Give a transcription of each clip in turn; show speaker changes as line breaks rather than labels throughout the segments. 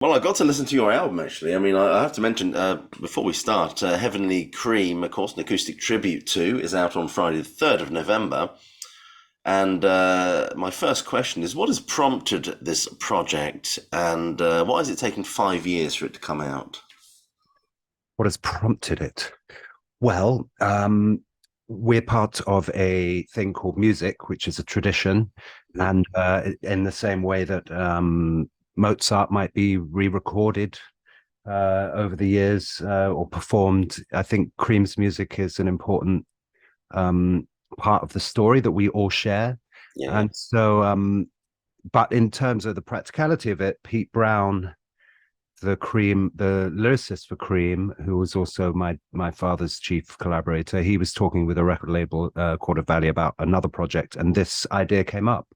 Well, I got to listen to your album actually. I mean, I have to mention before we start, Heavenly Cream, of course, an acoustic tribute to, is out on Friday, the 3rd of November. And my first question is, what has prompted this project, and why has it taken 5 years for it to come out?
What has prompted it? Well, we're part of a thing called music, which is a tradition.
Mm.
And in the same way that Mozart might be re recorded over the years or performed, I think Cream's music is an important um, part of the story that we all share.
Yeah,
And so, but in terms of the practicality of it, Pete Brown, the lyricist for Cream, who was also my father's chief collaborator, he was talking with a record label, Quarter Valley, about another project, and this idea came up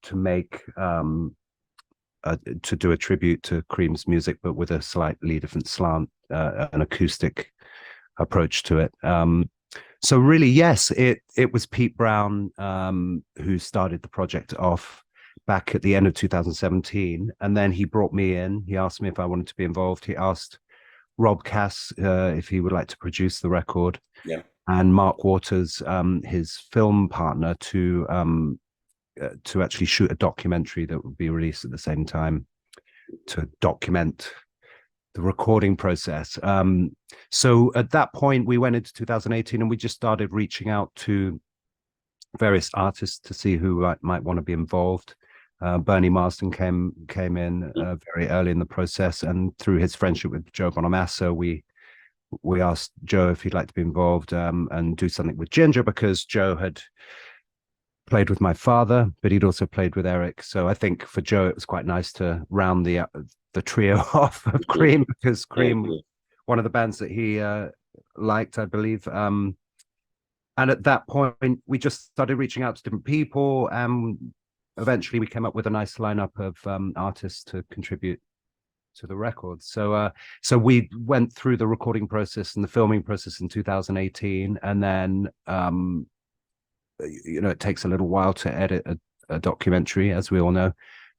to make to do a tribute to Cream's music, but with a slightly different slant, an acoustic approach to it. So really, yes, it was Pete Brown who started the project off back at the end of 2017, and then he brought me in. He asked me if I wanted to be involved. He asked Rob Cass if he would like to produce the record,
yeah.
and Mark Waters, his film partner, to actually shoot a documentary that would be released at the same time to document the recording process. So at that point, we went into 2018 and we just started reaching out to various artists to see who might want to be involved. Bernie Marsden came in very early in the process, and through his friendship with Joe Bonamassa, we asked Joe if he'd like to be involved and do something with Ginger, because Joe had played with my father, but he'd also played with Eric. So I think for Joe, it was quite nice to round the trio off of
Mhm.
Cream, because
Yeah,
Cream,
yeah.
one of the bands that he liked, I believe. And at that point, we just started reaching out to different people, and eventually we came up with a nice lineup of artists to contribute to the record. So we went through the recording process and the filming process in 2018, and then it takes a little while to edit a documentary, as we all know.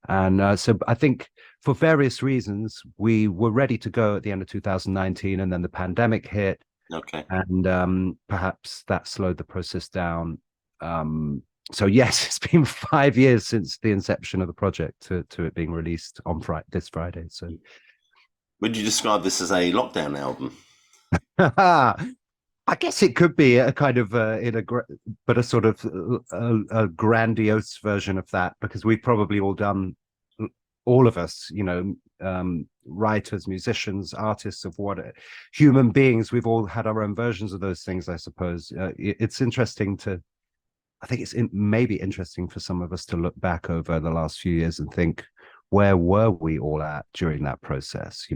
And so I think for various reasons, we were ready to go at the end of 2019, and then the pandemic hit,
Okay.
and perhaps that slowed the process down. So yes, it's been 5 years since the inception of the project to it being released on this Friday. So
Would you describe this as a lockdown album?
I guess it could be a kind of but a sort of a grandiose version of that, because we've probably all done, all of us, writers, musicians, artists of what human beings. We've all had our own versions of those things, I suppose. It's interesting to, I think maybe interesting for some of us to look back over the last few years and think, where were we all at during that process?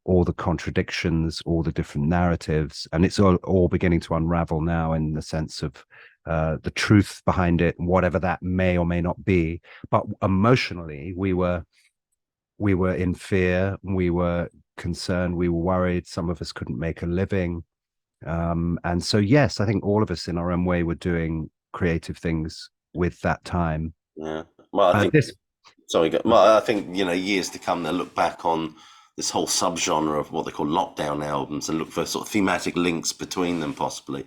All the contradictions, all the different narratives, and it's all beginning to unravel now in the sense of the truth behind it, whatever that may or may not be. But emotionally, we were in fear, we were concerned, we were worried. Some of us couldn't make a living, and so yes, I think all of us in our own way were doing creative things with that time.
Yeah. Well, I think
This
Sorry, well, I think years to come they'll look back on this whole subgenre of what they call lockdown albums and look for sort of thematic links between them, possibly.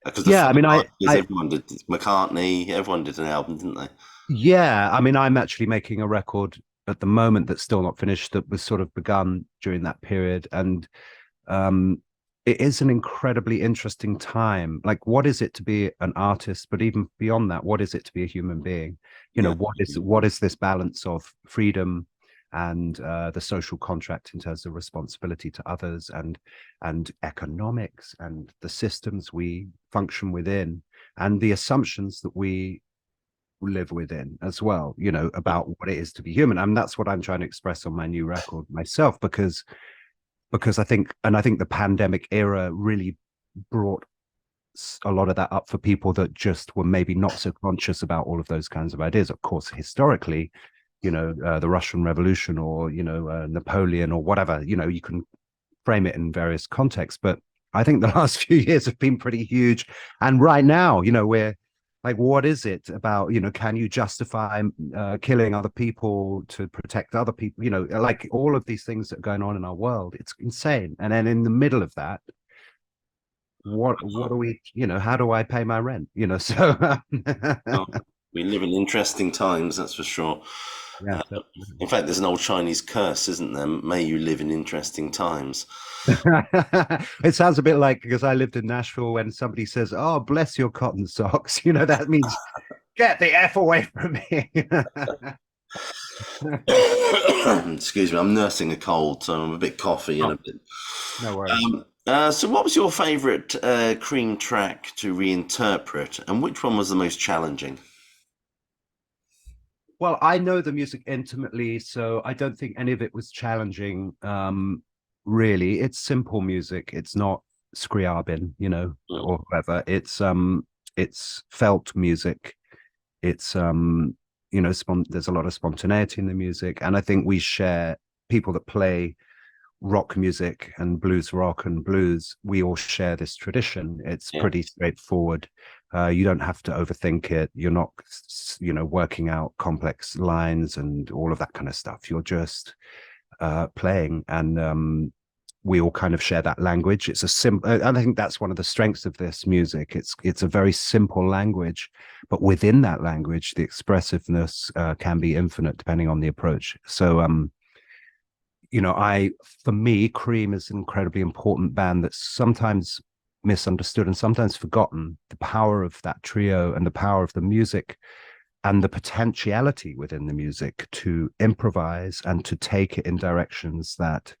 Because the
Yeah, I
funny
mean,
part is everyone did McCartney, everyone did an album, didn't they?
yeah, I mean, I'm actually making a record at the moment that's still not finished, that was sort of begun during that period, and um, it is an incredibly interesting time. Like, what is it to be an artist? But even beyond that, what is it to be a human being?
Yeah.
What is this balance of freedom and the social contract in terms of responsibility to others, and economics and the systems we function within, and the assumptions that we live within as well, about what it is to be human. And that's what I'm trying to express on my new record myself, because I think the pandemic era really brought a lot of that up for people that just were maybe not so conscious about all of those kinds of ideas. Of course, historically, the Russian Revolution, or Napoleon, or whatever, you can frame it in various contexts. But I think the last few years have been pretty huge. And right now, we're like what is it about, can you justify killing other people to protect other people, like all of these things that are going on in our world. It's insane. And then in the middle of that, what do we, how do I pay my rent, so
Well, we live in interesting times, that's for sure.
yeah,
Uh, in fact, there's an old Chinese curse, isn't there? May you live in interesting times.
it sounds a bit like, because I lived in Nashville, when somebody says, "Oh, bless your cotton socks," that means get the F away from me.
Excuse me, I'm nursing a cold, so I'm a bit coffee and a
Oh,
bit.
no worries.
So, what was your favourite Cream track to reinterpret, and which one was the most challenging?
Well, I know the music intimately, so I don't think any of it was challenging. Really, it's simple music. It's not Scriabin,
Mm,
or whatever. It's felt music. It's there's a lot of spontaneity in the music, and I think we share, people that play rock music and blues rock and blues, we all share this tradition. It's
yeah,
pretty straightforward. You don't have to overthink it. You're not, working out complex lines and all of that kind of stuff. You're just playing, and we all kind of share that language. It's a simple, and I think that's one of the strengths of this music. It's a very simple language, but within that language, the expressiveness can be infinite depending on the approach. So for me, Cream is an incredibly important band that's sometimes misunderstood and sometimes forgotten. The power of that trio and the power of the music and the potentiality within the music to improvise and to take it in directions that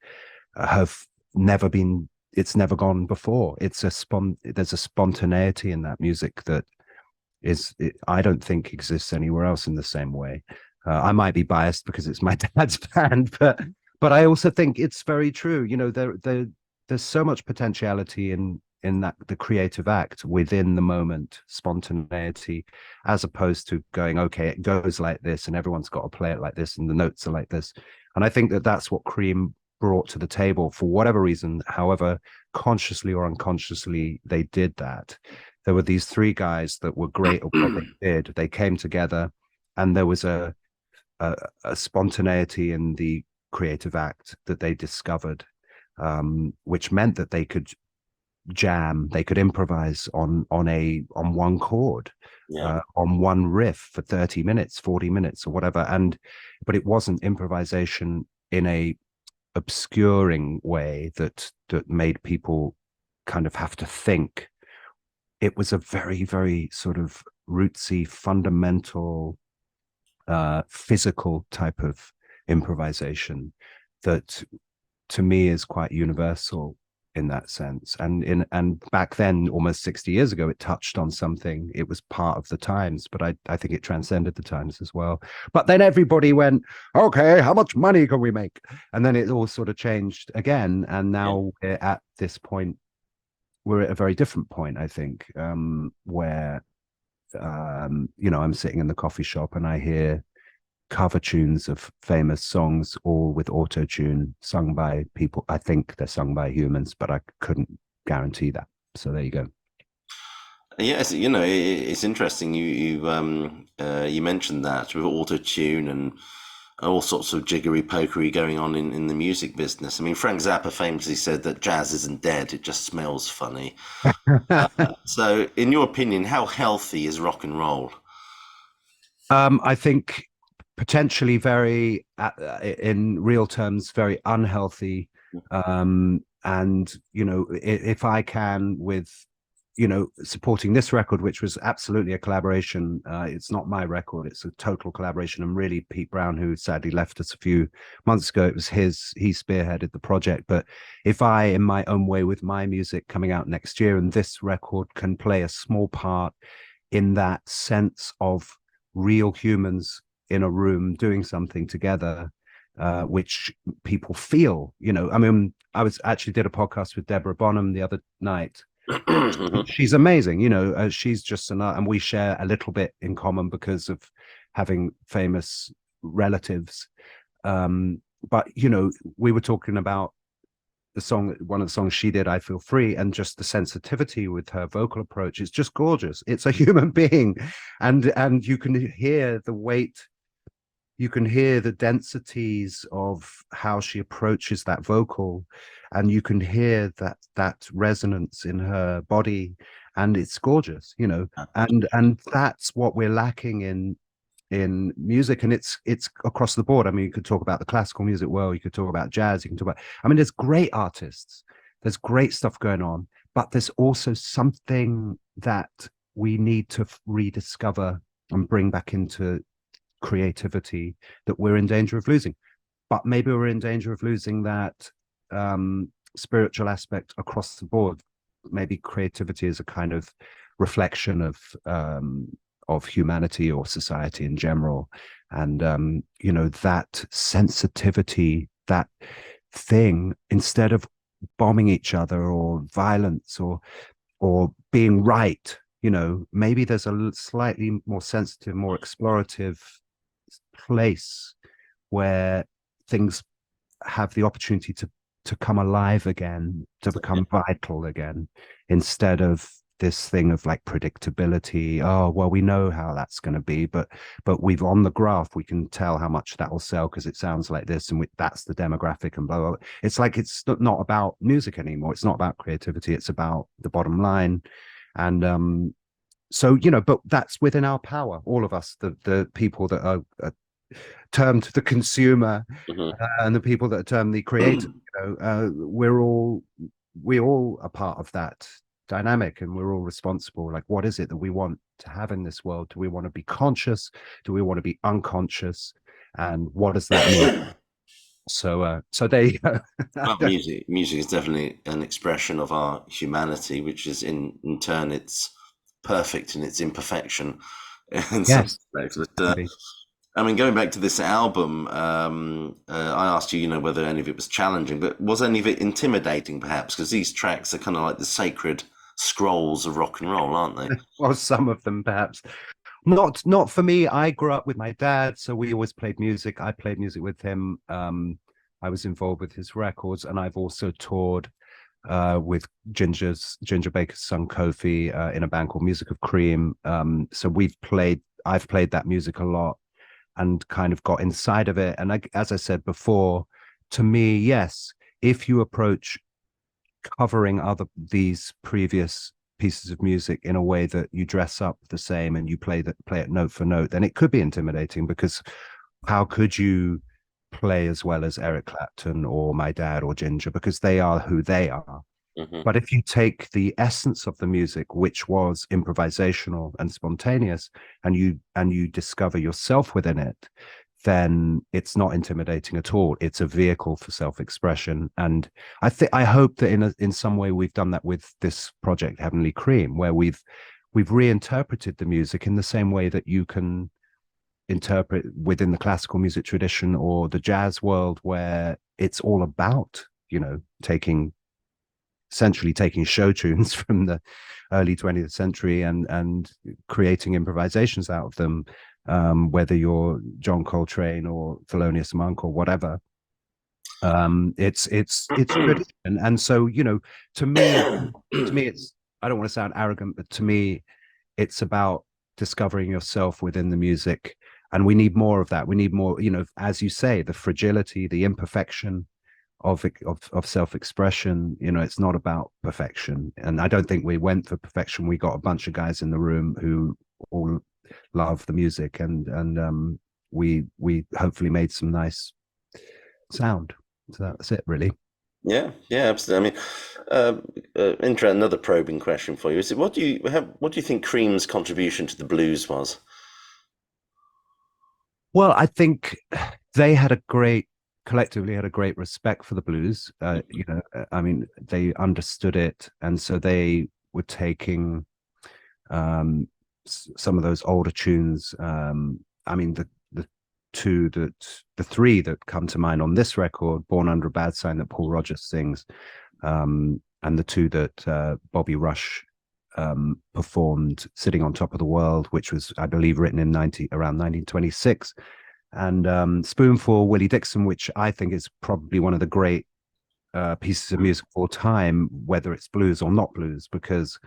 have never been, it's never gone before. There's a spontaneity in that music that I don't think exists anywhere else in the same way. I might be biased because it's my dad's band, but I also think it's very true. There's so much potentiality in that, the creative act within the moment, spontaneity, as opposed to going, okay, it goes like this and everyone's got to play it like this and the notes are like this. And I think that that's what Cream brought to the table for whatever reason, however consciously or unconsciously they did that. There were these three guys that were great at what they did. They came together, and there was a spontaneity in the creative act that they discovered, which meant that they could jam, they could improvise on one chord,
yeah,
on one riff for 30 minutes, 40 minutes, or whatever. But it wasn't improvisation in a obscuring way that made people kind of have to think. It was a very, very sort of rootsy, fundamental, physical type of improvisation that, to me, is quite universal in that sense. And back then, almost 60 years ago, it touched on something. It was part of the times, but I think it transcended the times as well. But then everybody went, okay, how much money can we make? And then it all sort of changed again. And
yeah.
now we're at this point, we're at a very different point, I think, where I'm sitting in the coffee shop and I hear cover tunes of famous songs, all with auto tune, sung by people. I think they're sung by humans, but I couldn't guarantee that. So there you go.
Yes, it's interesting. You mentioned that with auto tune and all sorts of jiggery pokery going on in the music business. I mean, Frank Zappa famously said that jazz isn't dead; it just smells funny. So, in your opinion, how healthy is rock and roll?
I think potentially very, in real terms, very unhealthy. And if I can, with supporting this record, which was absolutely a collaboration. It's not my record; it's a total collaboration. And really, Pete Brown, who sadly left us a few months ago, it was he spearheaded the project. But if I, in my own way, with my music coming out next year, and this record can play a small part in that sense of real humans in a room doing something together, which people feel. I mean, I was actually did a podcast with Deborah Bonham the other night. She's amazing. She's just and we share a little bit in common because of having famous relatives. But we were talking about one of the songs she did, I Feel Free, and just the sensitivity with her vocal approach, it's just gorgeous. It's a human being, and you can hear the weight, you can hear the densities of how she approaches that vocal, and you can hear that resonance in her body, and it's gorgeous, you know. And that's what we're lacking in music, and it's across the board. I mean, you could talk about the classical music world, you could talk about jazz, you can talk about, I mean, there's great artists, there's great stuff going on, but there's also something that we need to rediscover and bring back into creativity that we're in danger of losing. But maybe we're in danger of losing that spiritual aspect across the board. Maybe creativity is a kind of reflection of humanity or society in general, and you know, that sensitivity, that thing, instead of bombing each other or violence or being right, you know, maybe there's a slightly more sensitive, more explorative place where things have the opportunity to come alive again, to become vital again, instead of this thing of like predictability. Oh, well, we know how that's going to be, but we've on the graph, we can tell how much that will sell because it sounds like this, and that's the demographic, and blah, blah, blah. It's like it's not about music anymore. It's not about creativity. It's about the bottom line. And so, you know, but that's within our power, all of us, the people that are termed the consumer, and the people that are termed the creator. You know, we all are part of that dynamic, and we're all responsible. Like, what is it that we want to have in this world? Do we want to be conscious? Do we want to be unconscious? And what does that mean? So there you go.
Well, music is definitely an expression of our humanity, which is in turn it's perfect in its imperfection in some
Yes,
respects. But
maybe.
I mean, going back to this album, I asked you, you know, whether any of it was challenging, but was any of it intimidating, perhaps? Because these tracks are kind of like the sacred scrolls of rock and roll, aren't they?
Or some of them, perhaps. Not for me. I grew up with my dad, so we always played music. I played music with him. I was involved with his records, and I've also toured with Ginger Baker's son Kofi in a band called Music of Cream. So I've played that music a lot and kind of got inside of it. And as I said before, to me, yes, if you approach covering these previous pieces of music in a way that you dress up the same and you play it note for note, then it could be intimidating, because how could you play as well as Eric Clapton or my dad or Ginger, because they are who they are. But if you take the essence of the music, which was improvisational and spontaneous, and you discover yourself within it, then it's not intimidating at all. It's a vehicle for self-expression. And I hope that in some way we've done that with this project, Heavenly Cream, where we've reinterpreted the music in the same way that you can interpret within the classical music tradition or the jazz world, where it's all about, you know, essentially taking show tunes from the early 20th century and creating improvisations out of them, whether you're John Coltrane or Thelonious Monk or whatever. It's tradition. And so, you know, to me it's, I don't want to sound arrogant, but to me it's about discovering yourself within the music, and we need more of that. We need more, you know, as you say, the fragility, the imperfection of self-expression. You know, it's not about perfection, and I don't think we went for perfection. We got a bunch of guys in the room who all love the music, and we hopefully made some nice sound. So that's it, really.
Yeah, yeah, absolutely. I mean, another probing question for you is: what do you think Cream's contribution to the blues was?
Well, I think they collectively had a great respect for the blues. You know, I mean, they understood it, and so they were taking some of those older tunes. I mean, the three that come to mind on this record, "Born Under a Bad Sign" that Paul Rodgers sings, and the two that Bobby Rush performed, "Sitting on Top of the World," which was, I believe, written in around 1926, and "Spoonful," Willie Dixon, which I think is probably one of the great pieces of music of all time, whether it's blues or not blues, because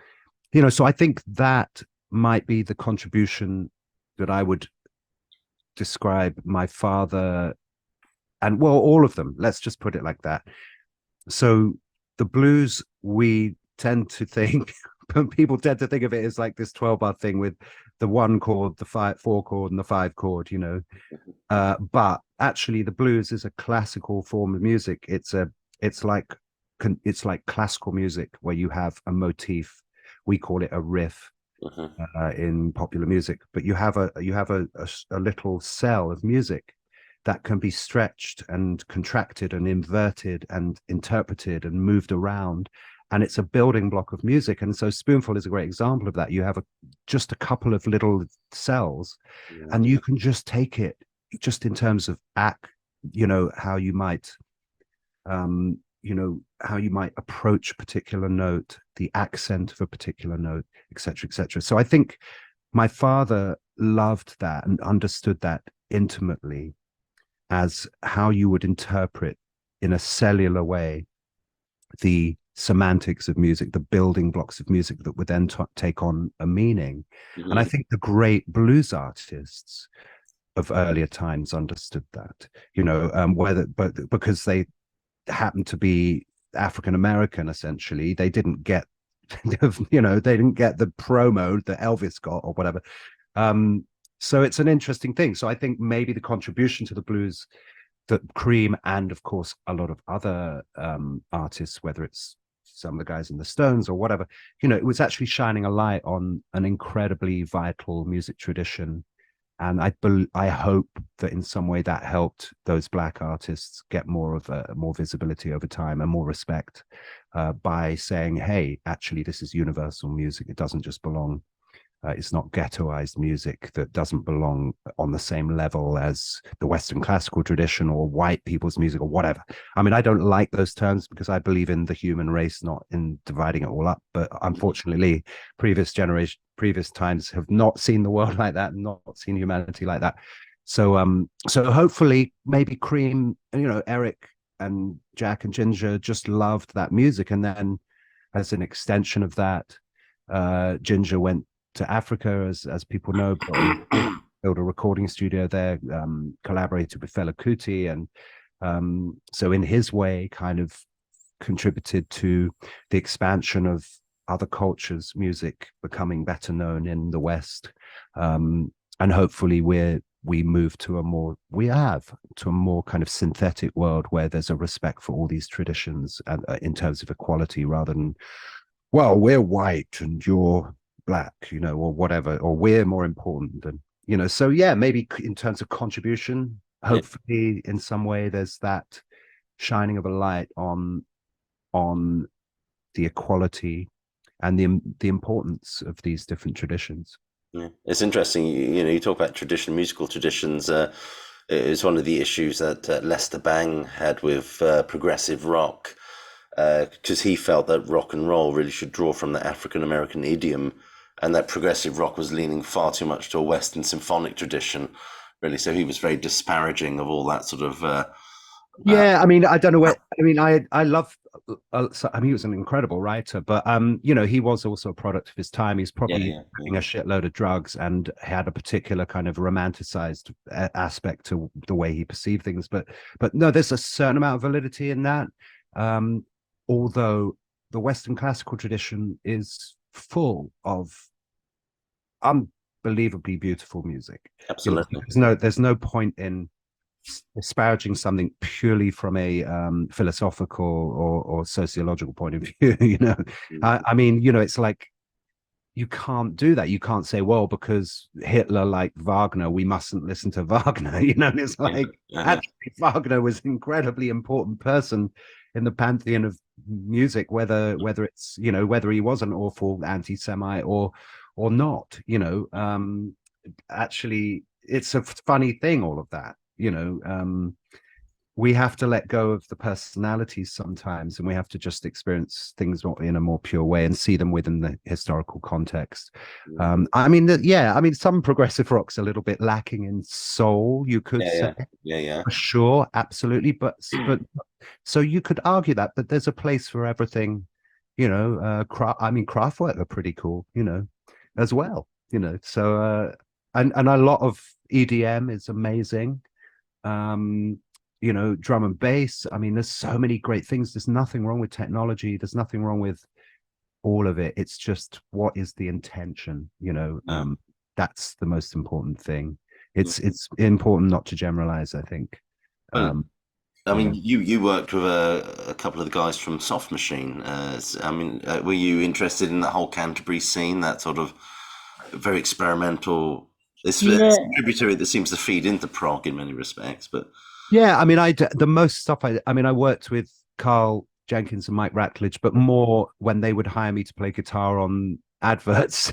so I think that might be the contribution that I would describe my father, and well, all of them. Let's just put it like that. So the blues, we tend to think, people tend to think of it as like this 12-bar thing with the one chord, the four chord, and the five chord. But actually, the blues is a classical form of music. It's like it's like classical music where you have a motif. We call it a riff
Hmm.
in popular music, but you have a little cell of music that can be stretched and contracted and inverted and interpreted and moved around, and it's a building block of music. And so spoonful is a great example of that. You have just a couple of little cells,
Yeah.
and you can just take it just in terms of how you might how you might approach a particular note, the accent of a particular note, etc., etc. So I think my father loved that and understood that intimately as how you would interpret in a cellular way the semantics of music, the building blocks of music that would then take on a meaning. And I
Hmm.
think the great blues artists of earlier times understood that, whether but because they happened to be African American, essentially, they didn't get, they didn't get the promo that Elvis got or whatever. Um, so it's an interesting thing. So I think maybe the contribution to the blues that Cream and of course a lot of other artists, whether it's some of the guys in the Stones or whatever, it was actually shining a light on an incredibly vital music tradition. And I hope that in some way that helped those black artists get more visibility over time and more respect by saying, hey, actually, this is universal music. It doesn't just belong. It's not ghettoized music that doesn't belong on the same level as the Western classical tradition or white people's music or whatever. I mean, I don't like those terms because I believe in the human race, not in dividing it all up. But unfortunately, previous times have not seen the world like that, and not seen humanity like that. So hopefully, maybe Cream, Eric and Jack and Ginger just loved that music, and then as an extension of that, Ginger went to Africa, as people know, built a recording studio there, collaborated with Fela Kuti, and so in his way, kind of contributed to the expansion of other cultures' music becoming better known in the West, and hopefully we move to a more kind of synthetic world where there's a respect for all these traditions and in terms of equality rather than, well, we're white and you're black, or whatever, or we're more important than, so yeah, maybe in terms of contribution,
Yeah.
hopefully in some way there's that shining of a light on the equality and the importance of these different traditions.
Yeah. It's interesting. You talk about tradition, musical traditions. It's one of the issues that Lester Bang had with progressive rock, because he felt that rock and roll really should draw from the African American idiom, and that progressive rock was leaning far too much to a Western symphonic tradition, really. So he was very disparaging of all that sort of. Uh,
Yeah, I mean, I don't know where. I mean, I love. I mean, he was an incredible writer, but he was also a product of his time. He's
yeah,
probably
yeah, yeah,
having a shitload of drugs and had a particular kind of romanticized aspect to the way he perceived things. But no, there's a certain amount of validity in that. Um, Although the Western classical tradition is full of unbelievably beautiful music.
absolutely.
There's no point in disparaging something purely from a philosophical or sociological point of view. I mean, it's like you can't do that. You can't say, well, because Hitler liked Wagner, we mustn't listen to Wagner. And it's
Yeah,
like
yeah,
actually Wagner was an incredibly important person in the pantheon of music, whether it's whether he was an awful anti-Semite or not. Actually, it's a funny thing, all of that. we have to let go of the personalities sometimes, and we have to just experience things in a more pure way and see them within the historical context.
Mm.
I mean, yeah, I mean, some progressive rock's a little bit lacking in soul, you could
Yeah,
say,
yeah, yeah, yeah.
for sure, absolutely. But so you could argue that, but there's a place for everything, you know. I mean, Kraftwerk are pretty cool, you know, as well, you know. So and a lot of EDM is amazing. um you know, drum and bass, I mean, there's so many great things. There's nothing wrong with technology, there's nothing wrong with all of it. It's just, what is the intention, you know?
Mm.
That's the most important thing.
Mm.
It's important not to generalize, I think.
Well,
um
I mean,
yeah.
you worked with a couple of the guys from Soft Machine. I mean, were you interested in that whole Canterbury scene, that sort of very experimental? It's a
Yeah,
tributary that seems to feed into prog in many respects, but
Yeah, I mean, the most stuff I mean, I worked with Carl Jenkins and Mike Ratledge, but more when they would hire me to play guitar on adverts,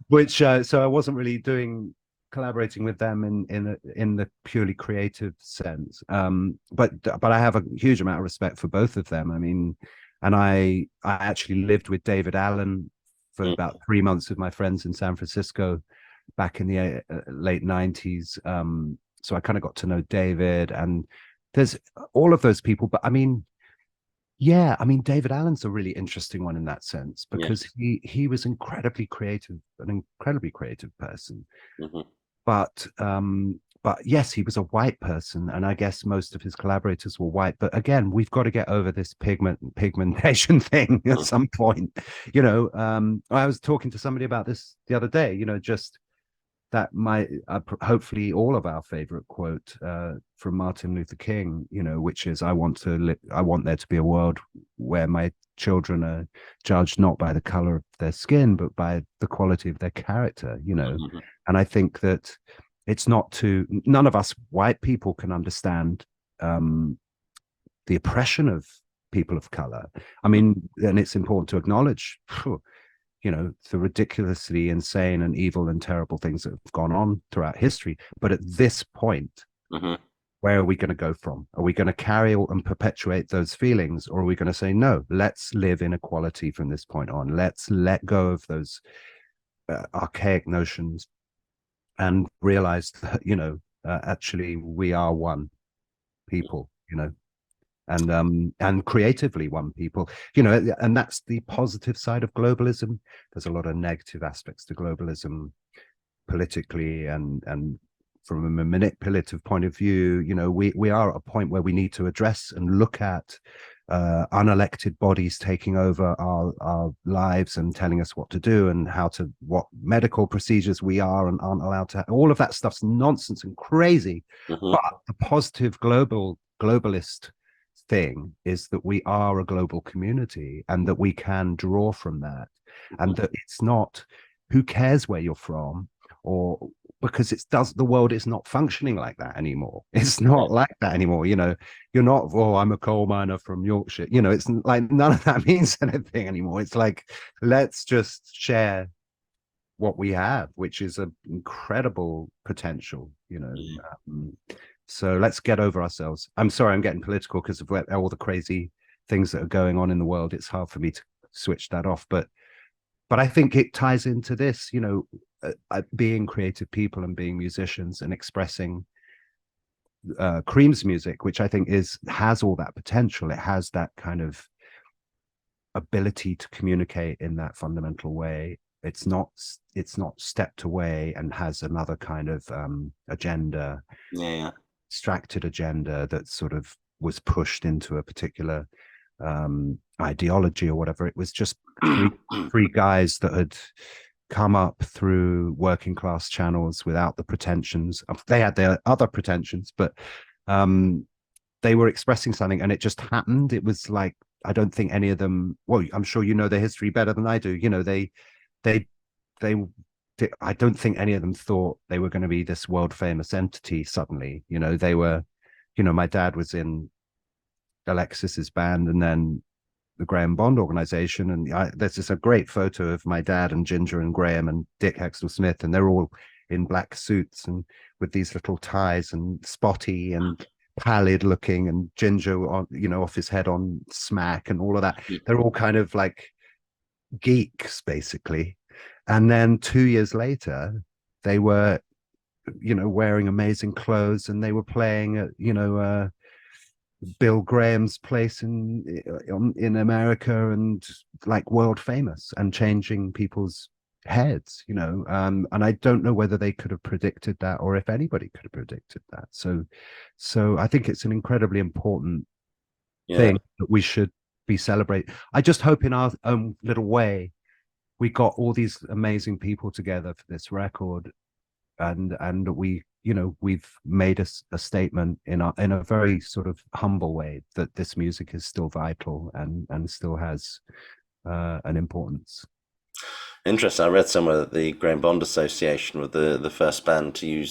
which so I wasn't really doing collaborating with them in the purely creative sense. But I have a huge amount of respect for both of them. I mean, and I actually lived with David Allen for
mm,
about 3 months with my friends in San Francisco back in the late 90s. So I kind of got to know David, and there's all of those people. But I mean, yeah, I mean, David Allen's a really interesting one in that sense,
yeah,
because he was incredibly creative, an incredibly creative person.
hmm,
But yes, he was a white person, and I guess most of his collaborators were white. But again, we've got to get over this pigmentation thing at
mm,
some point. You know, I was talking to somebody about this the other day, you know, just that my hopefully all of our favorite quote from Martin Luther King, you know, which is, I want there to be a world where my children are judged not by the color of their skin, but by the quality of their character, you know.
hmm,
And I think that it's not to none of us white people can understand um, the oppression of people of color. I
hmm,
mean, and it's important to acknowledge, you know, the ridiculously insane and evil and terrible things that have gone on throughout history. But at this point,
hmm,
where are we going to go from? Are we going to carry and perpetuate those feelings, or are we going to say, no, let's live in equality from this point on? Let's let go of those archaic notions and realize that, you know, actually we are one people, you know, and creatively one people, you know. And that's the positive side of globalism. There's a lot of negative aspects to globalism politically, and from a manipulative point of view, you know, we are at a point where we need to address and look at unelected bodies taking over our lives and telling us what to do and what medical procedures we are and aren't allowed to have. All of that stuff's nonsense and crazy.
hmm,
But the positive globalist thing is that we are a global community, and that we can draw from that,
hmm,
and that it's not, who cares where you're from, or because the world is not functioning like that anymore. It's not like that anymore, you know. You're not, oh, I'm a coal miner from Yorkshire, you know. It's like none of that means anything anymore. It's like, let's just share what we have, which is an incredible potential, you know.
yeah,
um, so let's get over ourselves. I'm sorry, I'm getting political because of all the crazy things that are going on in the world. It's hard for me to switch that off, but I think it ties into this, you know, being creative people and being musicians and expressing Cream's music, which I think has all that potential. It has that kind of ability to communicate in that fundamental way. It's not stepped away and has another kind of agenda,
yeah,
extracted agenda that sort of was pushed into a particular ideology or whatever. It was just three
yeah.
three guys that had come up through working class channels without the pretensions. They had their other pretensions, but um, they were expressing something, and it just happened. It was like, I don't think any of them. Well, I'm sure you know the history better than I do. You know, they they. I don't think any of them thought they were going to be this world famous entity suddenly. You know, they were. You know, my dad was in Alexis's band, and then the Graham Bond organization. And there's just a great photo of my dad and Ginger and Graham and Dick Hextall Smith, and they're all in black suits and with these little ties and spotty, and pallid looking, and Ginger on, off his head on smack and all of that. They're all kind of like geeks basically. And then 2 years later, they were, wearing amazing clothes, and they were playing at, Bill Graham's place in America, and like world famous and changing people's heads, and I don't know whether they could have predicted that, or if anybody could have predicted that. So I think it's an incredibly important
Yeah.
thing that we should be celebrating. I just hope in our own little way we got all these amazing people together for this record, and we, we've made a statement in a very sort of humble way that this music is still vital and still has an importance.
Interesting. I read somewhere that the Graham Bond Association were the first band to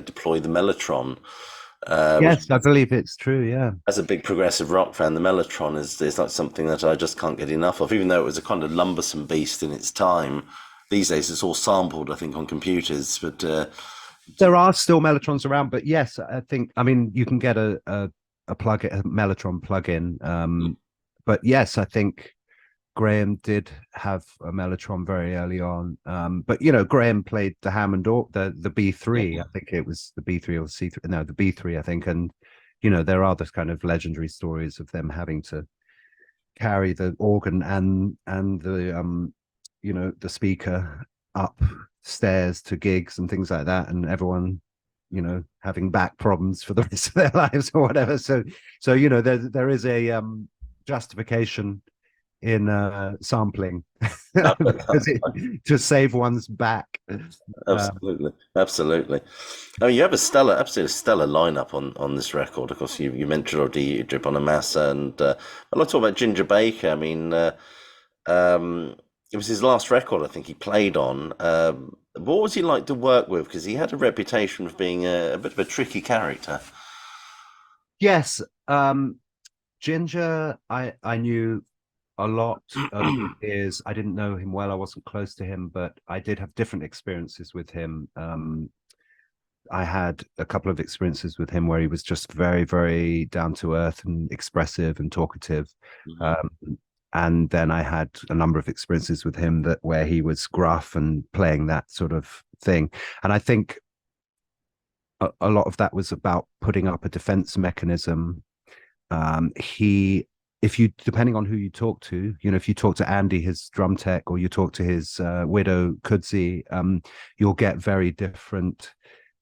deploy the mellotron, which,
Yes, I believe it's true. Yeah.
as a big progressive rock fan, the mellotron is like something that I just can't get enough of. Even though it was a kind of lumbersome beast in its time, these days it's all sampled, I think, on computers. But
There are still mellotrons around, but yes, I think, I mean, you can get a mellotron plug-in. But yes, I think Graham did have a mellotron very early on. But Graham played the Hammond, or the B3.
yeah,
I think it was the B3 or C3. No, the B3, I think. And there are this kind of legendary stories of them having to carry the organ and the speaker upstairs to gigs and things like that, and everyone having back problems for the rest of their lives or whatever. So there is a justification in sampling because to save one's back.
absolutely, absolutely. I mean, you have a absolutely stellar lineup on this record. Of course, you mentioned already Drip on a Massa, and I'd like to talk about Ginger Baker. I mean, um, it was his last record, I think he played on. What was he like to work with? Because he had a reputation of being a bit of a tricky character.
Yes, Ginger, I knew a lot over the years. I didn't know him well. I wasn't close to him, but I did have different experiences with him. I had a couple of experiences with him where he was just very, very down to earth and expressive and talkative.
Mhm.
And then I had a number of experiences with him where he was gruff and playing that sort of thing. And I think a lot of that was about putting up a defense mechanism. He If you, depending on who you talk to, if you talk to Andy, his drum tech, or you talk to his widow Kudzi, you'll get very different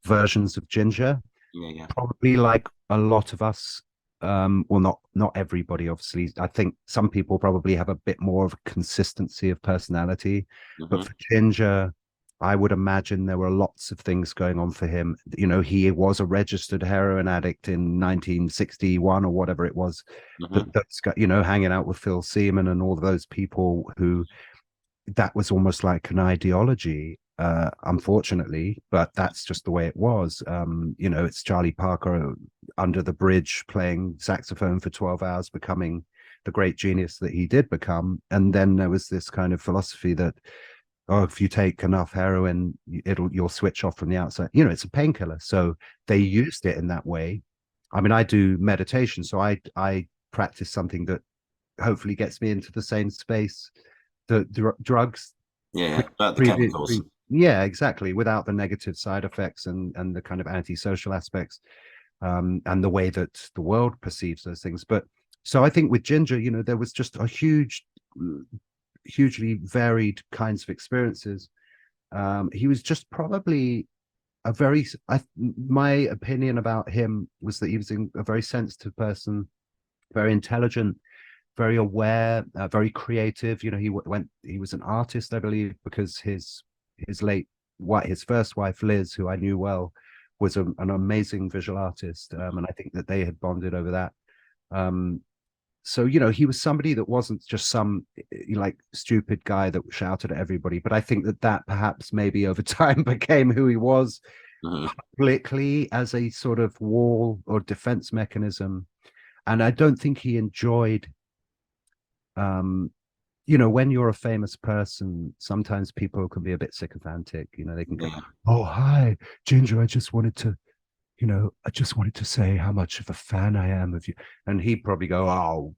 versions of Ginger.
Yeah, yeah.
Probably like a lot of us, well, not everybody, obviously. I think some people probably have a bit more of a consistency of personality, but
Hmm.
for Ginger, I would imagine there were lots of things going on for him. He was a registered heroin addict in 1961 or whatever it was.
Hmm.
That's got, hanging out with Phil Seaman and all those people who, that was almost like an ideology, unfortunately, but that's just the way it was. It's Charlie Parker under the bridge playing saxophone for 12 hours, becoming the great genius that he did become. And then there was this kind of philosophy that, oh, if you take enough heroin, you'll switch off from the outside. It's a painkiller. So they used it in that way. I mean, I do meditation, so I practice something that hopefully gets me into the same space. The drugs,
Yeah, about the chemicals.
yeah, exactly, without the negative side effects and the kind of antisocial aspects, and the way that the world perceives those things. But so I think with Ginger, there was just a hugely varied kinds of experiences. He was just probably my opinion about him was that he was a very sensitive person, very intelligent, very aware, very creative. He was an artist, I believe, because his first wife Liz, who I knew well, was an amazing visual artist, and I think that they had bonded over that. Um, so he was somebody that wasn't just some like stupid guy that shouted at everybody, but I think that perhaps maybe over time became who he was
Hmm.
publicly, as a sort of wall or defense mechanism. And I don't think he enjoyed, um when you're a famous person, sometimes people can be a bit sycophantic. They can go,
Yeah.
oh, hi, Ginger, I just wanted to I just wanted to say how much of a fan I am of you. And he'd probably go, oh,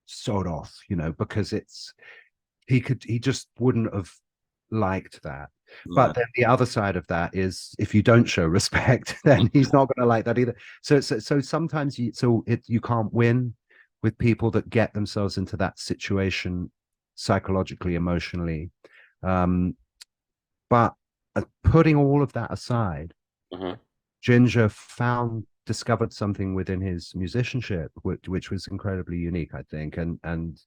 sod off, because he just wouldn't have liked that.
Yeah.
But then the other side of that is if you don't show respect, then he's not going to like that either. So sometimes you can't win with people that get themselves into that situation psychologically, emotionally. Um, but putting all of that aside,
Mhm.
Ginger discovered something within his musicianship, which was incredibly unique, I think, and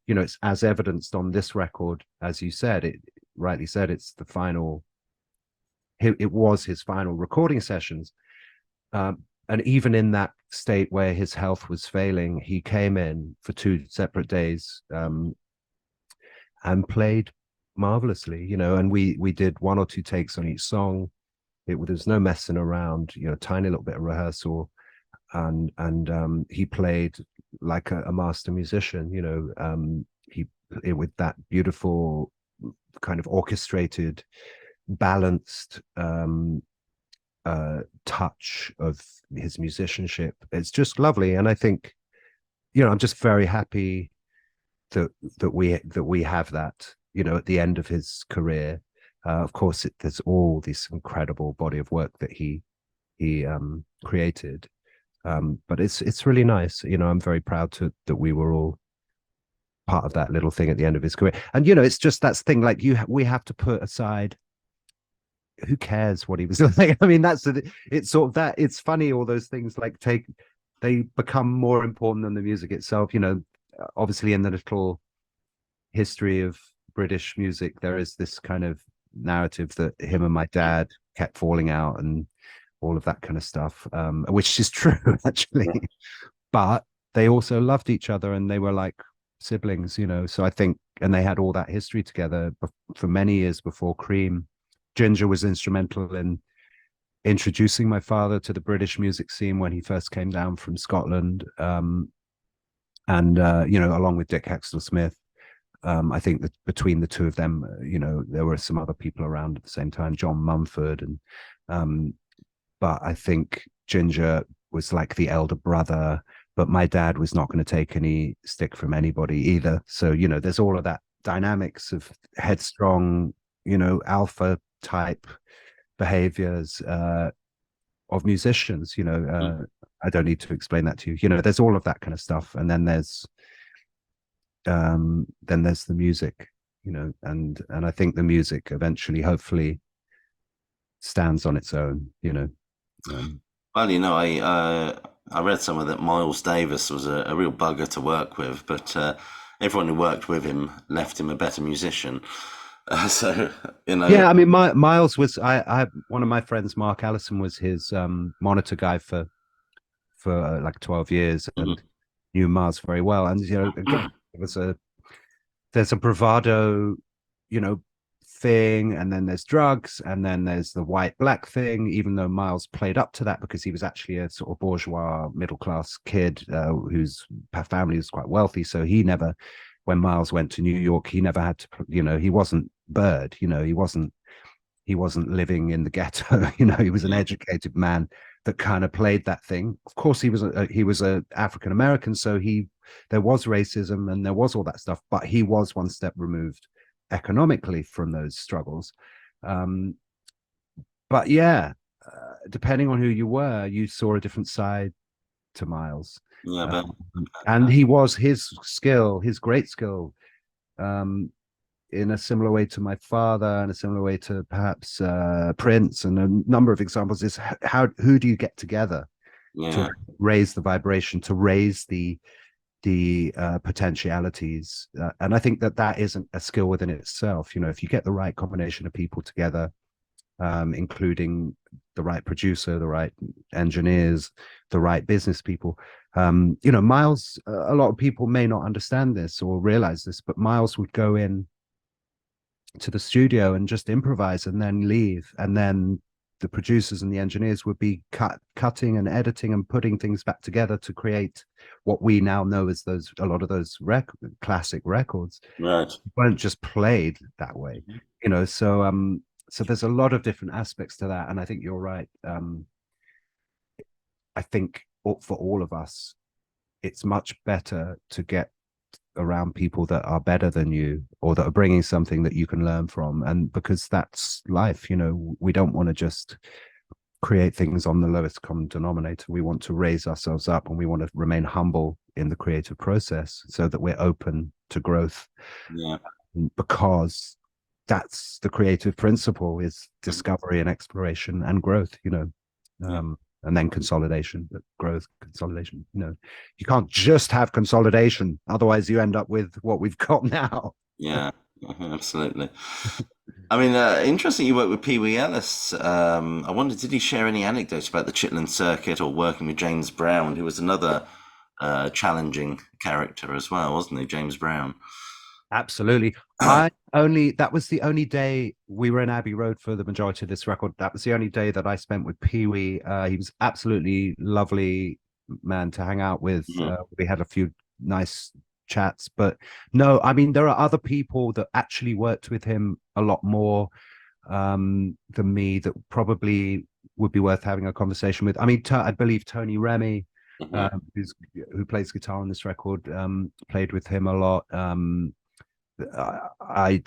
it's as evidenced on this record, as you said, it rightly said, it's the final. It was his final recording sessions, and even in that state where his health was failing, he came in for 2 separate days and played marvelously, and we did 1 or 2 takes on each song. There's no messing around, tiny little bit of rehearsal, and he played like a master musician. With that beautiful kind of orchestrated, balanced touch of his musicianship. It's just lovely, and I think I'm just very happy that we have that. At the end of his career, of course, there's all this incredible body of work that he created. But it's really nice. I'm very proud that we were all part of that little thing at the end of his career. And it's just that thing, like we have to put aside who cares what he was like. I mean, it's sort of that. It's funny, all those things they become more important than the music itself. Obviously in the little history of British music, there is this kind of narrative that him and my dad kept falling out and all of that kind of stuff, which is true actually. But they also loved each other and they were like siblings. So I think, and they had all that history together for many years before Cream. Ginger was instrumental in introducing my father to the British music scene when he first came down from Scotland, and along with Dick Hextall Smith. I think that between the two of them, there were some other people around at the same time, John Mumford, and but I think Ginger was like the elder brother, but my dad was not going to take any stick from anybody either. So, there's all of that dynamics of headstrong, alpha type behaviors of musicians. I don't need to explain that to you. There's all of that kind of stuff. And then there's the music, and I think the music eventually, hopefully, stands on its own. Um,
Well, I read somewhere that Miles Davis was a real bugger to work with, but everyone who worked with him left him a better musician. So
Yeah, I mean, Miles was I one of my friends, Mark Allison, was his monitor guy for like 12 years and
mhm.
knew Miles very well. And again, there's a bravado, you know, thing, and then there's drugs, and then there's the white black thing. Even though Miles played up to that because he was actually a sort of bourgeois middle class kid whose family was quite wealthy, so he never, when Miles went to New York, he never had to, he wasn't Bird, he wasn't living in the ghetto. He was an
Yeah,
educated man that kind of played that thing. Of course, he was a African American, so there was racism and there was all that stuff, but he was one step removed economically from those struggles. Um, but yeah, depending on who you were, you saw a different side to Miles.
yeah, but
Um, and he was his great skill, um, in a similar way to my father, and a similar way to perhaps Prince, and a number of examples, is who do you get together to
yeah,
raise the vibration, to raise the potentialities, and I think that isn't a skill within itself. If you get the right combination of people together, including the right producer, the right engineers, the right business people. Miles, a lot of people may not understand this or realize this, but Miles would go in to the studio and just improvise and then leave. And then the producers and the engineers would be cutting and editing and putting things back together to create what we now know as a lot of those classic records
right.
weren't just played that way. So there's a lot of different aspects to that, and I think you're right. I think for all of us, it's much better to get around people that are better than you or that are bringing something that you can learn from. And because that's life, we don't want to just create things on the lowest common denominator. We want to raise ourselves up, and we want to remain humble in the creative process so that we're open to growth,
Yeah.
because that's the creative principle, is discovery and exploration and growth,
Yeah.
and then consolidation, but growth, consolidation. You can't just have consolidation, otherwise you end up with what we've got now.
Yeah. Absolutely. I mean, interesting you work with Pee Wee Ellis. I wonder, did he share any anecdotes about the Chitlin Circuit or working with James Brown, who was another challenging character as well, wasn't he, James Brown?
Absolutely. That was the only day we were in Abbey Road for the majority of this record. That was the only day that I spent with Pee Wee. He was absolutely lovely man to hang out with.
Mhm.
We had a few nice chats, but no, I mean, there are other people that actually worked with him a lot more than me that probably would be worth having a conversation with. I mean, I believe Tony Remy,
Mhm.
who plays guitar on this record, played with him a lot.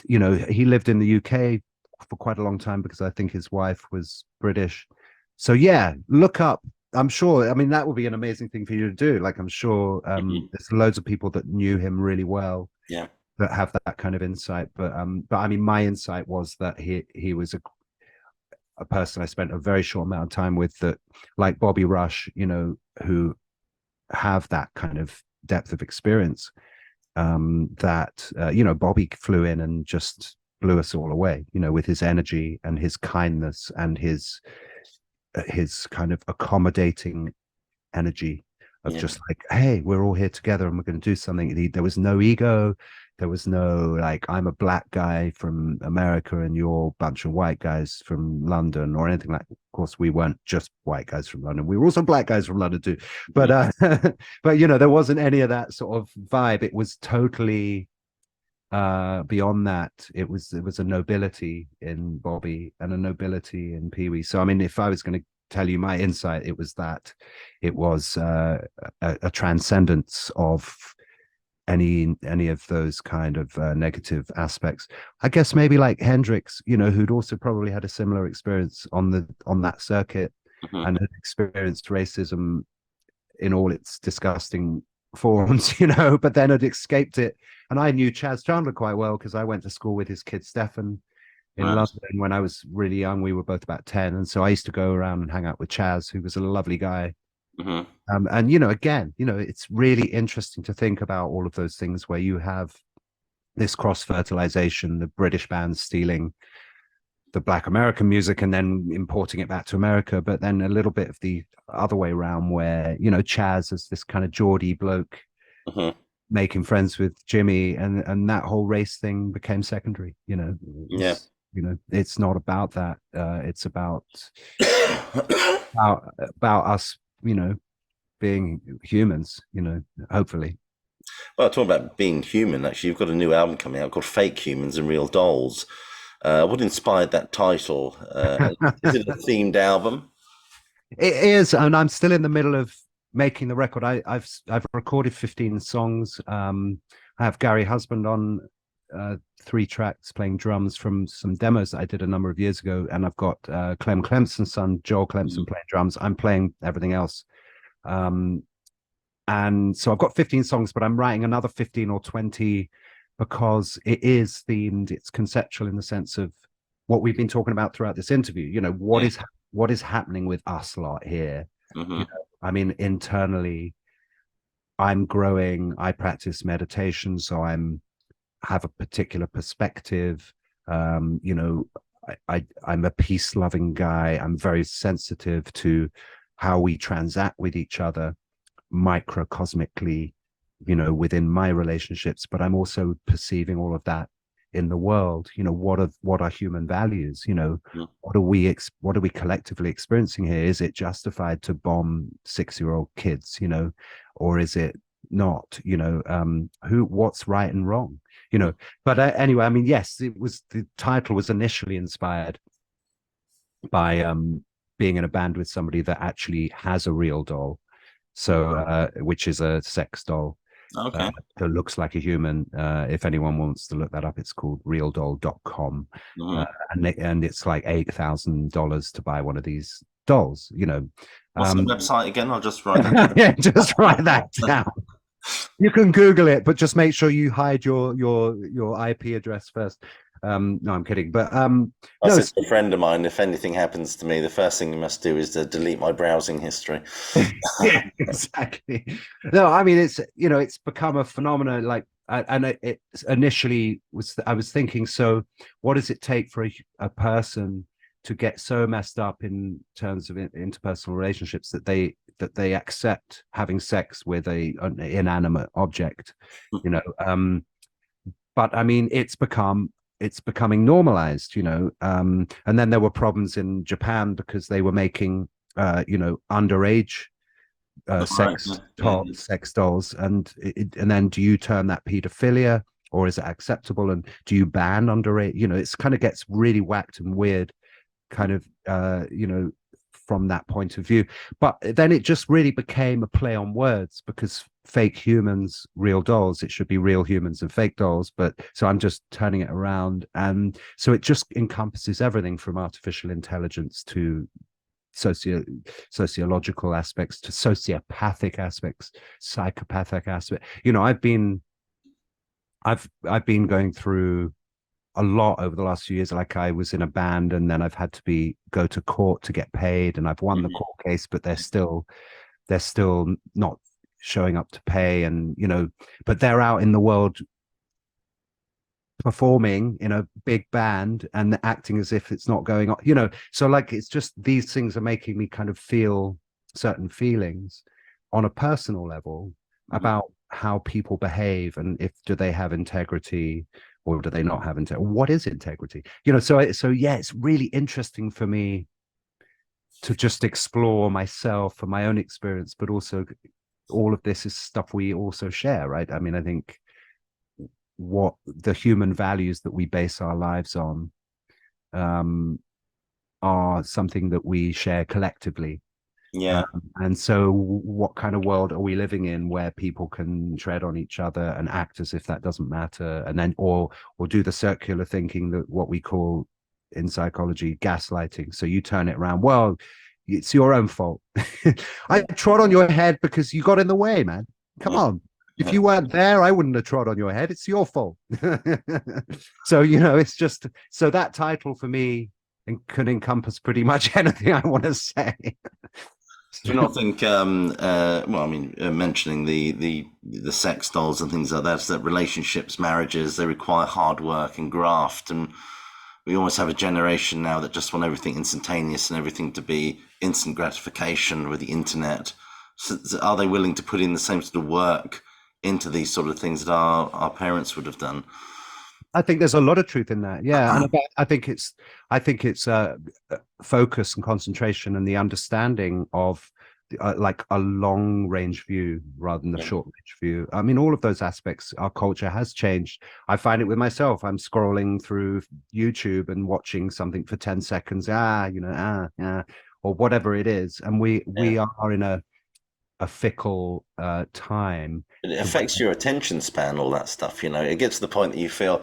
He lived in the UK for quite a long time because I think his wife was British. So yeah, look up. I'm sure. I mean, that would be an amazing thing for you to do. Like, I'm sure
Mhm.
there's loads of people that knew him really well
Yeah.
that have that kind of insight. But I mean, my insight was that he was a person I spent a very short amount of time with, that, like Bobby Rush, who have that kind of depth of experience, that Bobby flew in and just blew us all away, with his energy and his kindness and his kind of accommodating energy of
Yeah.
just like, hey, we're all here together and we're going to do something. There was no ego. There was no like, I'm a black guy from America and you're a bunch of white guys from London or anything like. Of course, we weren't just white guys from London. We were also black guys from London too. But
Mhm.
but there wasn't any of that sort of vibe. It was totally beyond that. It was a nobility in Bobby and a nobility in Pee Wee. So I mean, if I was going to tell you my insight, it was that it was a transcendence of any of those kind of negative aspects. I guess maybe like Hendrix, who'd also probably had a similar experience on that circuit
Mhm.
and had experienced racism in all its disgusting forms, but then had escaped it. And I knew Chaz Chandler quite well because I went to school with his kid Stefan in
Right.
London when I was really young. We were both about 10. And so I used to go around and hang out with Chaz, who was a lovely guy.
Mhm.
And, again, it's really interesting to think about all of those things where you have this cross fertilization, the British bands stealing the Black American music and then importing it back to America, but then a little bit of the other way around where, Chaz is this kind of Geordie bloke
Mhm.
making friends with Jimmy, and that whole race thing became secondary.
Yeah.
It's not about that. It's about us, being humans, hopefully.
Well, talking about being human, actually, you've got a new album coming out called Fake Humans and Real Dolls. What inspired that title? Is it a themed album?
It is, and I'm still in the middle of making the record. I've recorded 15 songs. I have Gary Husband on 3 tracks playing drums from some demos that I did a number of years ago, and I've got Clem Clemson's son Joel Clemson playing drums. I'm playing everything else, um, and so I've got 15 songs, but I'm writing another 15 or 20 because it is themed. It's conceptual in the sense of what we've been talking about throughout this interview.
Yeah.
What is happening with us lot here.
Hmm.
I mean, internally, I'm growing. I practice meditation, so I'm have a particular perspective. You know, I'm a peace loving guy. I'm very sensitive to how we transact with each other microcosmically, within my relationships, but I'm also perceiving all of that in the world. What are human values? What are we collectively experiencing here? Is it justified to bomb 6-year-old kids? Or is it not? What's right and wrong? But anyway, I mean, yes, the title was initially inspired by being in a band with somebody that actually has a real doll, so which is a sex doll
Okay.
that looks like a human. If anyone wants to look that up, it's called realdoll.com.
Mhm.
And it's like $8,000 to buy one of these dolls, you know.
What's the
Um,
website again? I'll just write that.
yeah, just write that down. You can Google it, but just make sure you hide your IP address first. No, I'm kidding. But
I
no,
said to a friend of mine, if anything happens to me, the first thing you must do is to delete my browsing history.
yeah, exactly. No, I mean it's become a phenomenon. Like, and it initially was. I was thinking, so what does it take for a person to get so messed up in terms of interpersonal relationships that they accept having sex with an inanimate object, you know? But I mean, it's becoming normalized, you know. And then there were problems in Japan because they were making underage
Right. Yeah.
sex dolls, and then do you term that pedophilia, or is it acceptable, and do you ban underage? You know, it's kind of gets really whacked and weird, kind of from that point of view. But then it just really became a play on words, because fake humans, real dolls, it should be real humans and fake dolls. But so I'm just turning it around, and so it just encompasses everything from artificial intelligence to socio sociological aspects to sociopathic aspects, psychopathic aspects. You know, I've been going through a lot over the last few years. Like, I was in a band, and then I've had to go to court to get paid, and I've won the
Mhm.
court case, but they're still not showing up to pay, and but they're out in the world performing in a big band and acting as if it's not going on, so like it's just these things are making me kind of feel certain feelings on a personal level
Mhm.
about how people behave, and if do they have integrity, or do they not have integrity? What is integrity? So yeah, it's really interesting for me to just explore myself and my own experience, but also all of this is stuff we also share, right? I mean, I think what the human values that we base our lives on um, are something that we share collectively.
Yeah.
And so, what kind of world are we living in where people can tread on each other and act as if that doesn't matter, and then or do the circular thinking, that what we call in psychology gaslighting? So you turn it around. Well, it's your own fault. I
Yeah.
trod on your head because you got in the way, man. Come on. If
Yeah.
you weren't there, I wouldn't have trod on your head. It's your fault. So, it's just so that title for me can encompass pretty much anything I want to say.
Do you not think? Well, I mean, mentioning the sex dolls and things like that, is that relationships, marriages, they require hard work and graft, and we almost have a generation now that just want everything instantaneous and everything to be instant gratification with the internet. So are they willing to put in the same sort of work into these sort of things that our parents would have done?
I think there's a lot of truth in that. Yeah, and I think it's focus and concentration and the understanding of like a long range view rather than the
Yeah.
short range view. I mean, all of those aspects, our culture has changed. I find it with myself. I'm scrolling through YouTube and watching something for 10 seconds, yeah, or whatever it is, and we
Yeah.
we are in a fickle time.
It affects your attention span, all that stuff. It gets to the point that you feel.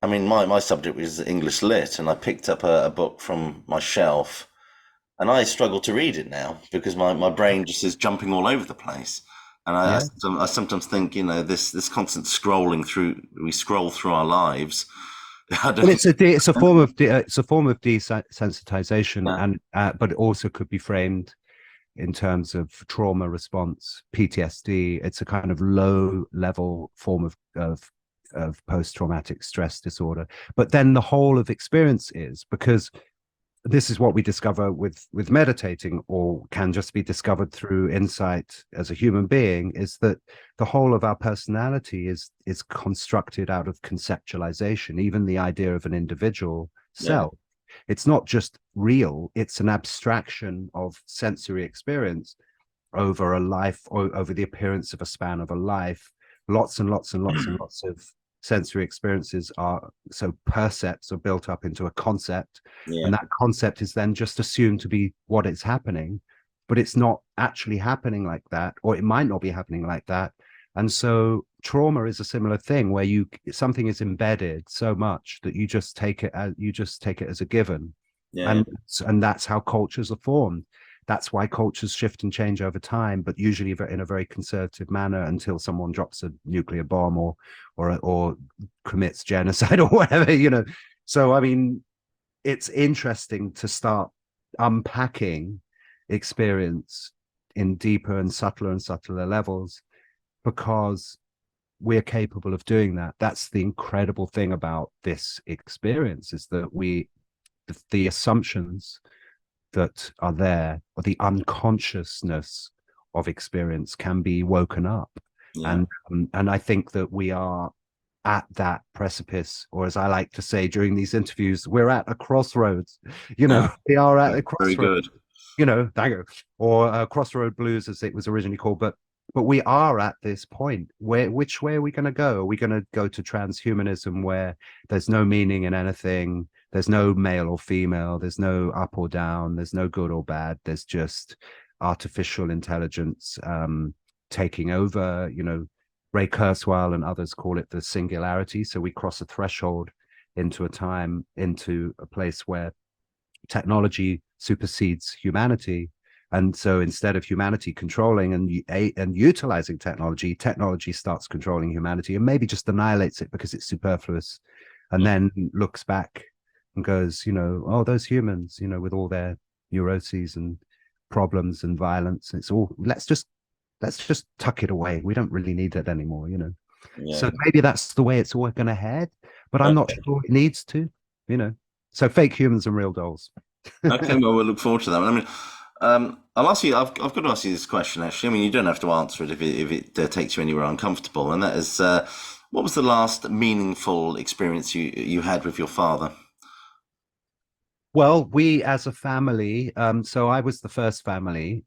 I mean, my subject was English lit, and I picked up a book from my shelf, and I struggle to read it now because my brain just is jumping all over the place. And
Yeah.
I sometimes think, this constant scrolling through, we scroll through our lives. I
Well,
don't.
it's a form of desensitization,
Yeah.
and but it also could be framed in terms of trauma response, PTSD. It's a kind of low level form of post traumatic stress disorder. But then the whole of experience is, because this is what we discover with meditating, or can just be discovered through insight as a human being, is that the whole of our personality is constructed out of conceptualization. Even the idea of an individual
Yeah.
self, it's not just real, it's an abstraction of sensory experience over a life, or over the appearance of a span of a life, lots and lots and lots and lots of sensory experiences are, so percepts are built up into a concept,
Yeah.
and that concept is then just assumed to be what is happening, but it's not actually happening like that, or it might not be happening like that. And so trauma is a similar thing where you something is embedded so much that you just take it as a given.
Yeah.
And that's how cultures are formed. That's why cultures shift and change over time, but usually in a very conservative manner until someone drops a nuclear bomb or commits genocide or whatever, you know. So I mean, it's interesting to start unpacking experience in deeper and subtler levels, because we're capable of doing that. That's the incredible thing about this experience, is that the assumptions that are there, or the unconsciousness of experience, can be woken up.
Yeah.
And I think that we are at that precipice, or as I like to say during these interviews, we're at a crossroads. You know,
Yeah.
we are at
Very,
a
very
crossroads,
good.
you know, Dago, or Crossroad Blues, as it was originally called. But we are at this point where, which way are we going to go? Are we going to go to transhumanism, where there's no meaning in anything? There's no male or female. There's no up or down. There's no good or bad. There's just artificial intelligence taking over. You know, Ray Kurzweil and others call it the singularity. So we cross a threshold into a time, into a place where technology supersedes humanity. And so instead of humanity controlling and utilizing technology, technology starts controlling humanity and maybe just annihilates it because it's superfluous, and then looks back and goes, you know, oh, those humans, you know, with all their neuroses and problems and violence, it's all, let's just tuck it away. We don't really need it anymore, you know. So
Yeah.
maybe that's the way it's all going to head, but I'm not
Okay.
sure it needs to, you know. So fake humans and real dolls.
Okay. Well, we'll look forward to that. I mean, I'll ask you. I've got to ask you this question. Actually, I mean, you don't have to answer it if it takes you anywhere uncomfortable. And that is, what was the last meaningful experience you had with your father?
Well, we as a family, so I was the first family.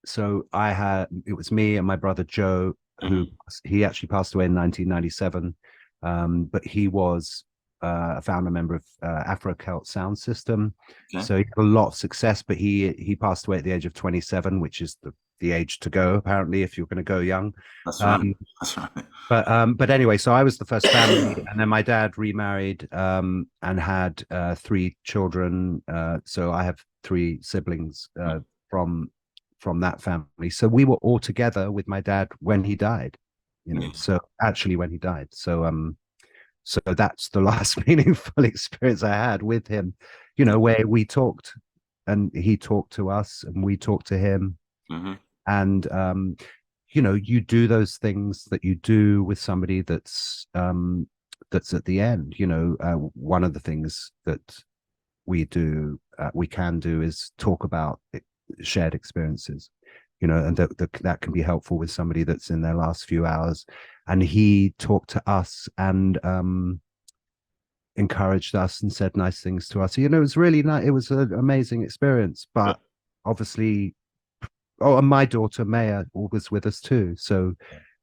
So it was me and my brother Joe, who
Hmm.
he actually passed away in 1997. But he was a founder member of Afro Celt Sound System.
Okay.
So he had a lot of success, but he passed away at the age of 27, which is the age to go, apparently, if you're going to go young.
That's right.
Um,
That's right.
but anyway, so I was the first family, and then my dad remarried and had three children. So I have three siblings from from that family. So we were all together with my dad when he died. You know,
Yeah.
so actually when he died. So that's the last meaningful experience I had with him. You know, where we talked, and he talked to us, and we talked to him,
Hmm.
and you know, you do those things that you do with somebody that's at the end. You know, one of the things that we can do is talk about shared experiences, you know, and that can be helpful with somebody that's in their last few hours. And he talked to us and encouraged us and said nice things to us. You know, it was really nice. It was an amazing experience. But obviously, oh, and my daughter Maya was with us too. So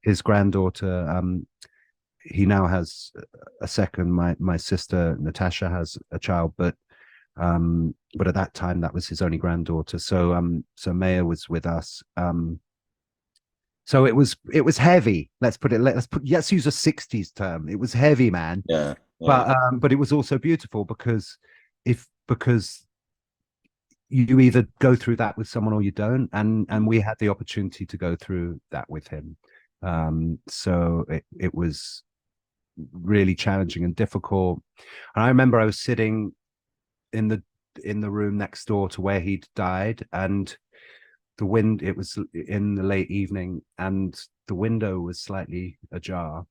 his granddaughter, he now has a second. My sister Natasha has a child, but at that time that was his only granddaughter. So Maya was with us. So it was heavy. Let's use a 60s term. It was heavy, man.
Yeah. Yeah.
But it was also beautiful because you either go through that with someone or you don't, and we had the opportunity to go through that with him. So it was really challenging and difficult. And I remember I was sitting in the room next door to where he'd died, and it was in the late evening, and the window was slightly ajar,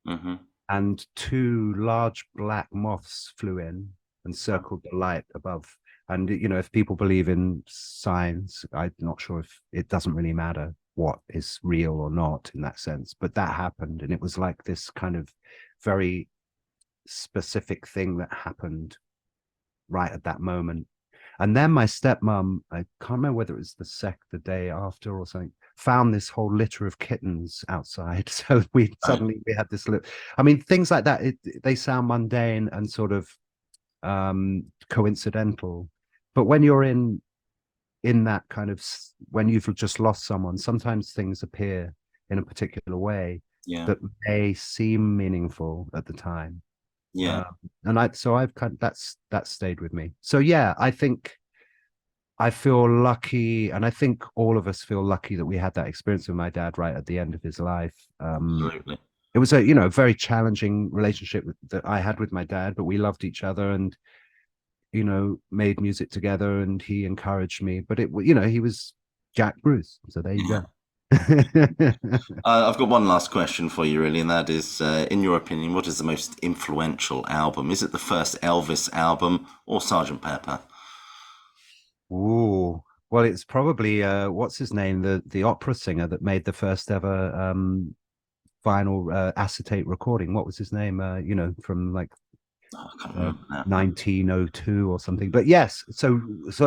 Hmm.
and two large black moths flew in and circled the light above. And you know, if people believe in signs, I'm not sure if it doesn't really matter what is real or not in that sense, but that happened, and it was like this kind of very specific thing that happened right at that moment. And then my stepmom, I can't remember whether it was the day after or something, found this whole litter of kittens outside. So we
Right.
suddenly we had this little, I mean, things like that, they sound mundane and sort of coincidental. But when you're in that kind of when you've just lost someone, sometimes things appear in a particular way
Yeah.
that may seem meaningful at the time.
Yeah.
Um, and I've kind of that's stayed with me. So yeah, I think I feel lucky, and I think all of us feel lucky that we had that experience with my dad right at the end of his life.
Absolutely.
It was a very challenging relationship that I had with my dad, but we loved each other and made music together, and he encouraged me. But he was Jack Bruce, so there you
Yeah.
go.
I've got one last question for you, really, and that is, in your opinion, what is the most influential album? Is it the first Elvis album or Sergeant Pepper?
Ooh, well, it's probably what's his name, the opera singer that made the first ever vinyl acetate recording. What was his name? From like
Oh, I can't remember now.
1902 or something. But yes, so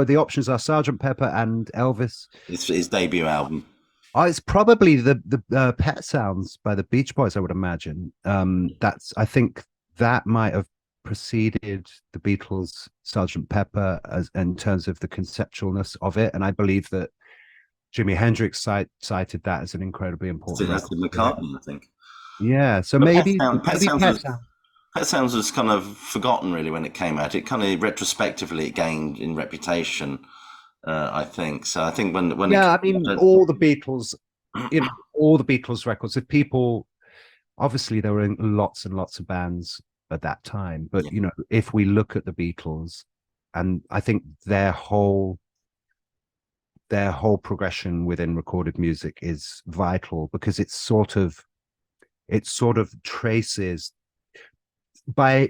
the options are Sergeant Pepper and Elvis.
It's his debut album.
Oh, it's probably the Pet Sounds by the Beach Boys, I would imagine. I think that might have preceded the Beatles' Sergeant Pepper as in terms of the conceptualness of it, and I believe that Jimi Hendrix cited that as an incredibly important
That's the
record for him.
McCartney, I think.
Yeah, so
But Pet
maybe
Sounds
Pet
was
Sounds.
Pet Sounds was kind of forgotten really when it came out. It kind of retrospectively it gained in reputation, I think. So I think when it
Yeah, I
came
mean,
out,
all the Beatles records. If people obviously there were lots and lots of bands at that time, but
yeah,
if we look at the Beatles, and I think their whole progression within recorded music is vital because it sort of traces by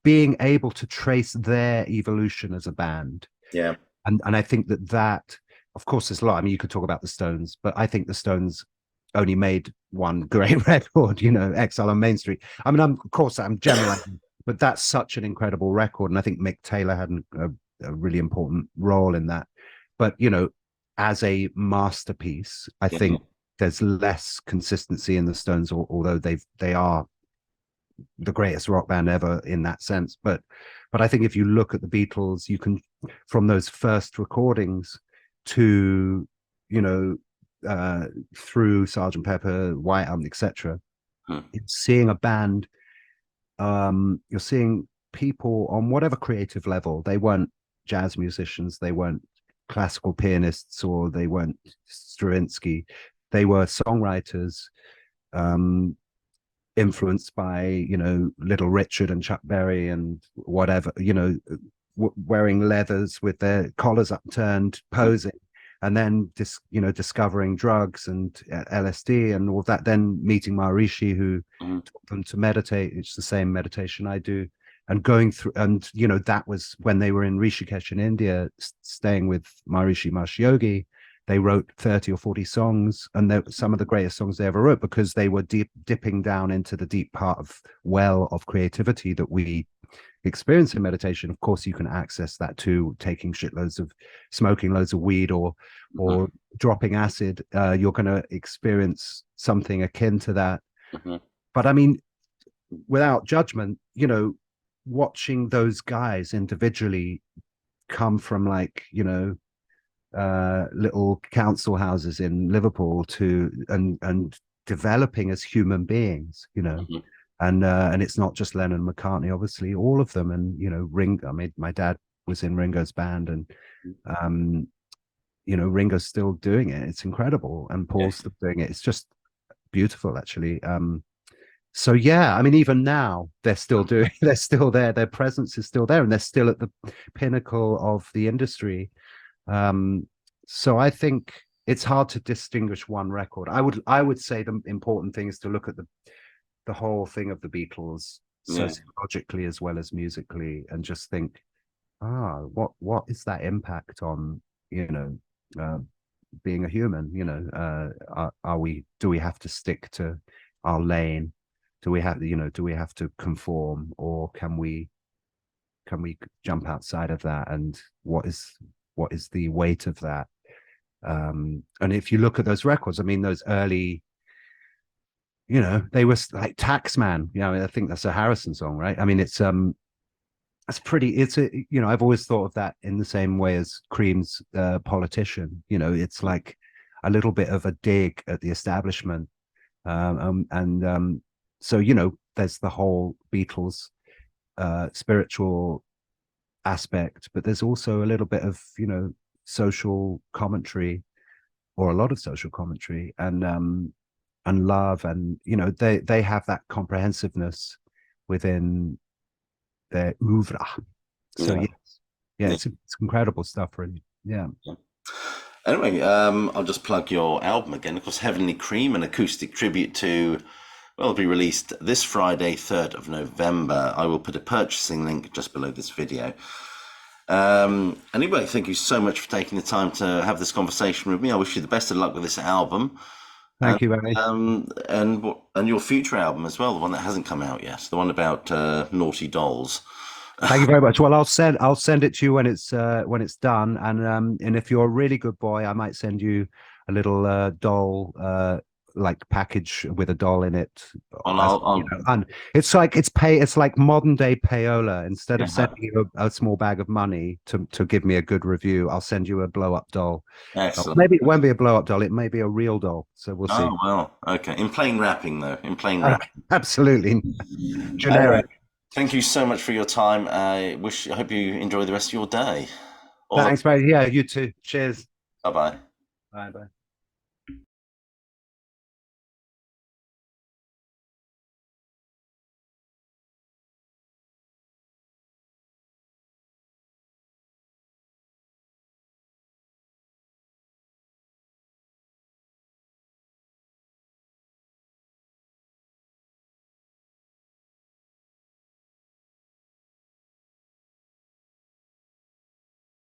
being able to trace their evolution as a band.
yeah,
And I think that of course there's a lot. I mean, you could talk about the Stones, but I think the Stones only made one great record, Exile on Main Street. I mean, of course I'm generalizing, but that's such an incredible record, and I think Mick Taylor had a really important role in that. But as a masterpiece, I
yeah,
think there's less consistency in the Stones, although they are the greatest rock band ever in that sense. But I think if you look at the Beatles, you can, from those first recordings to you know through Sergeant Pepper, White Album, etc.,
hmm,
seeing a band, you're seeing people on whatever creative level. They weren't jazz musicians, they weren't classical pianists, or they weren't Stravinsky. They were songwriters, um, influenced by Little Richard and Chuck Berry and whatever, wearing leathers with their collars upturned,
hmm,
posing, and then discovering drugs and LSD and all that, then meeting Maharishi, who
hmm,
taught them to meditate. It's the same meditation I do, and going through, and that was when they were in Rishikesh in India, staying with Maharishi Mahesh Yogi. They wrote 30 or 40 songs, and they some of the greatest songs they ever wrote, because they were dipping down into the deep part of well of creativity that we experience in meditation. Of course, you can access that too, smoking loads of weed, or
hmm,
dropping acid. You're going to experience something akin to that.
hmm,
But I mean, without judgment, watching those guys individually come from, like, little council houses in Liverpool to and developing as human beings,
hmm,
and it's not just Lennon and McCartney, obviously, all of them. And I mean, my dad was in Ringo's band, and um Ringo's still doing it. It's incredible, and
yeah,
Paul's still doing it. It's just beautiful, actually. So yeah, I mean, even now they're still doing they're still there, their presence is still there, and they're still at the pinnacle of the industry. So I think it's hard to distinguish one record. I would say the important thing is to look at the whole thing of the Beatles
yeah,
sociologically as well as musically, and just think, what is that impact on, uh, being a human? Do we have to stick to our lane? Do we have to conform, or can we jump outside of that? And what is the weight of that? And if you look at those records, I mean, those early, they were like Taxman. I think that's a Harrison song, right? I mean, it's pretty. I've always thought of that in the same way as Cream's Politician. It's like a little bit of a dig at the establishment. And so, there's the whole Beatles spiritual aspect, but there's also a little bit of, social commentary, or a lot of social commentary, and love, and they have that comprehensiveness within their oeuvre. So
Yeah.
yes, yeah,
Yeah.
it's incredible stuff, really. Yeah.
Yeah. Anyway, I'll just plug your album again. Of course, Heavenly Cream, an acoustic tribute to, well, it'll be released this Friday, 3rd of November. I will put a purchasing link just below this video. Anyway, thank you so much for taking the time to have this conversation with me. I wish you the best of luck with this album, and
Thank you, Barry.
and your future album as well, the one that hasn't come out yet, the one about naughty dolls.
Thank you very much. Well, I'll send it to you when it's done, and if you're a really good boy, I might send you a little doll like package with a doll in it.
And
As and it's like modern day payola. Instead of
yeah,
sending you a small bag of money to give me a good review, I'll send you a blow up doll. Or
excellent.
maybe it won't be a blow up doll. It may be a real doll. So we'll see.
Oh well, okay. In plain wrapping, though, in plain wrapping.
Absolutely
Anyway,
generic.
thank you so much for your time. I hope you enjoy the rest of your day. All the
Thanks, mate. Yeah, you too. Cheers.
bye bye.
Bye bye.